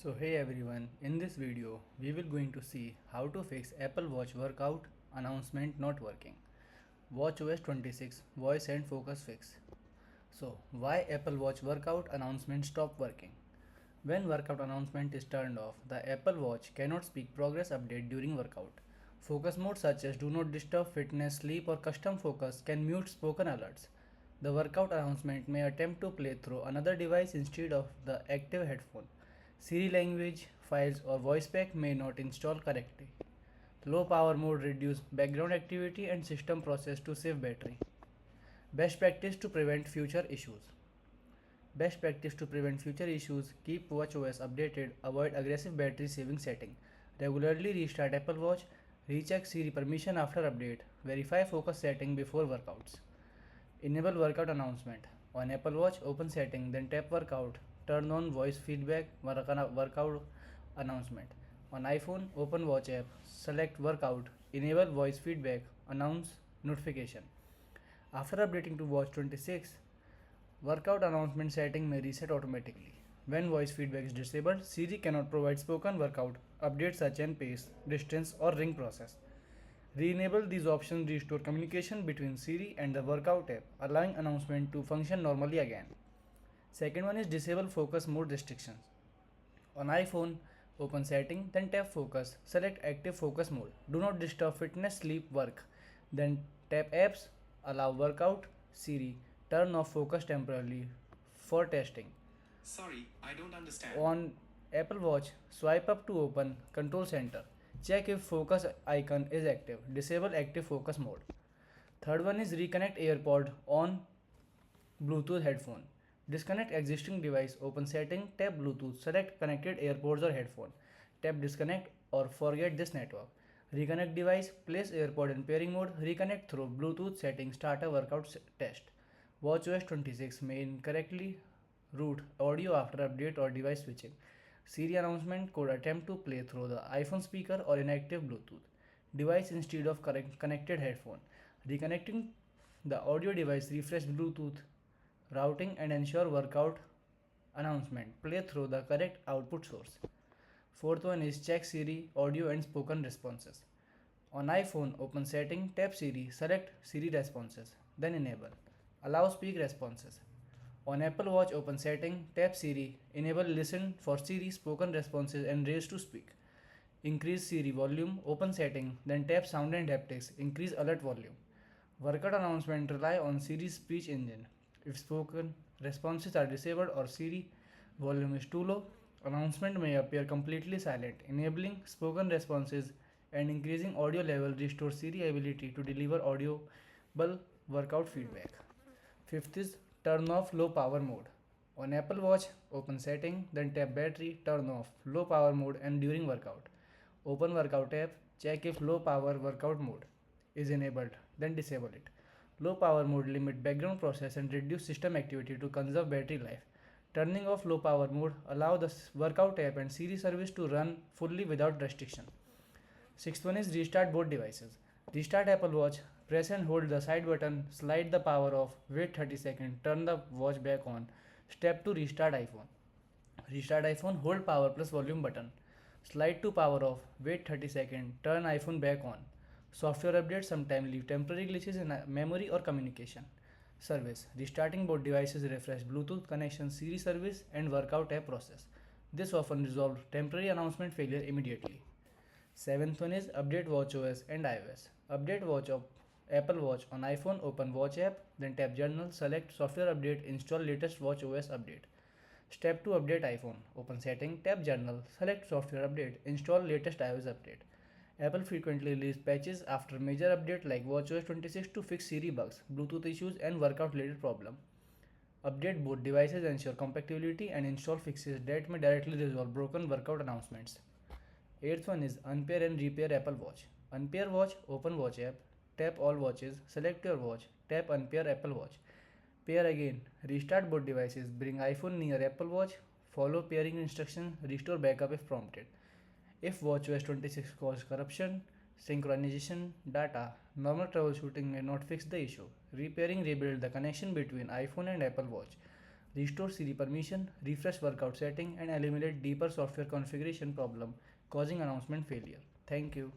So hey everyone, in this video we will going to see how to fix Apple Watch workout announcement not working. watchOS 26 voice and focus fix. So why Apple Watch workout announcement stop working? When workout announcement is turned off, the Apple Watch cannot speak progress update during workout. Focus mode such as do not disturb, fitness, sleep or custom focus can mute spoken alerts. The workout announcement may attempt to play through another device instead of the active headphone. Siri language, files or voice pack may not install correctly. Low power mode reduce background activity and system process to save battery. Best practice to prevent future issues. Best practice to prevent future issues: keep watchOS updated, avoid aggressive battery saving setting. Regularly restart Apple Watch, recheck Siri permission after update, verify focus setting before workouts. Enable workout announcement. On Apple Watch, open setting, then tap workout. Turn on voice feedback workout announcement. On iPhone, open watch app, select workout, enable voice feedback, announce notification. After updating to watch 26, workout announcement setting may reset automatically. When voice feedback is disabled, Siri cannot provide spoken workout updates such as pace, distance or ring process. Re-enable these options restore communication between Siri and the workout app, allowing announcement to function normally again. Second one is disable focus mode restrictions. On iPhone, open setting, then tap focus, select active focus mode. Do not disturb fitness, sleep, work. Then tap apps, allow workout, Siri, turn off focus temporarily for testing. Sorry, I don't understand. On Apple Watch, swipe up to open Control Center. Check if focus icon is active. Disable active focus mode. Third one is reconnect AirPod on Bluetooth headphone. Disconnect existing device, open setting, tap Bluetooth, select connected AirPods or headphone. Tap disconnect or forget this network. Reconnect device, place AirPod in pairing mode, reconnect through Bluetooth settings, start a workout test. watchOS 26 may incorrectly route audio after update or device switching. Siri announcement could attempt to play through the iPhone speaker or inactive Bluetooth device instead of connected headphone. Reconnecting the audio device, refresh Bluetooth routing and ensure workout announcement play through the correct output source. Fourth one is check Siri audio and spoken responses. On iPhone, open setting, tap Siri, select Siri responses, then enable. Allow speak responses. On Apple Watch, open setting, tap Siri, enable listen for Siri spoken responses and raise to speak. Increase Siri volume, open setting, then tap sound and haptics, increase alert volume. Workout announcement rely on Siri's speech engine. If spoken responses are disabled or Siri volume is too low, announcement may appear completely silent. Enabling spoken responses and increasing audio level restores Siri ability to deliver audible workout feedback. Fifth is turn off low power mode. On Apple Watch, open setting, then tap battery, turn off low power mode and during workout. Open workout app, check if low power workout mode is enabled, then disable it. Low power mode limit background process and reduce system activity to conserve battery life. Turning off low power mode allow the workout app and Siri service to run fully without restriction. Sixth one is restart both devices. Restart Apple Watch, press and hold the side button, slide the power off, wait 30 seconds, turn the watch back on. Step to restart iPhone. Restart iPhone, hold power plus volume button. Slide to power off, wait 30 seconds, turn iPhone back on. Software updates sometimes leave temporary glitches in memory or communication. Service. Restarting both devices refresh Bluetooth connection, Siri service and workout app process. This often resolves temporary announcement failure immediately. Seventh one is update watchOS and iOS. Update watch of Apple Watch on iPhone, open watch app, then tap journal, select software update, install latest watchOS update. Step to update iPhone, open setting, tap journal, select software update, install latest iOS update. Apple frequently releases patches after major update like watchOS 26 to fix Siri bugs, Bluetooth issues and workout related problem. Update both devices, ensure compatibility and install fixes that may directly resolve broken workout announcements. Eighth one is unpair and repair Apple Watch. Unpair watch, open watch app, tap all watches, select your watch, tap unpair Apple Watch. Pair again, restart both devices, bring iPhone near Apple Watch, follow pairing instructions, restore backup if prompted. If watchOS 26 causes corruption, synchronization data, normal troubleshooting may not fix the issue. Repairing rebuild the connection between iPhone and Apple Watch. restore Siri permission, refresh workout setting, and eliminate deeper software configuration problem causing announcement failure. Thank you.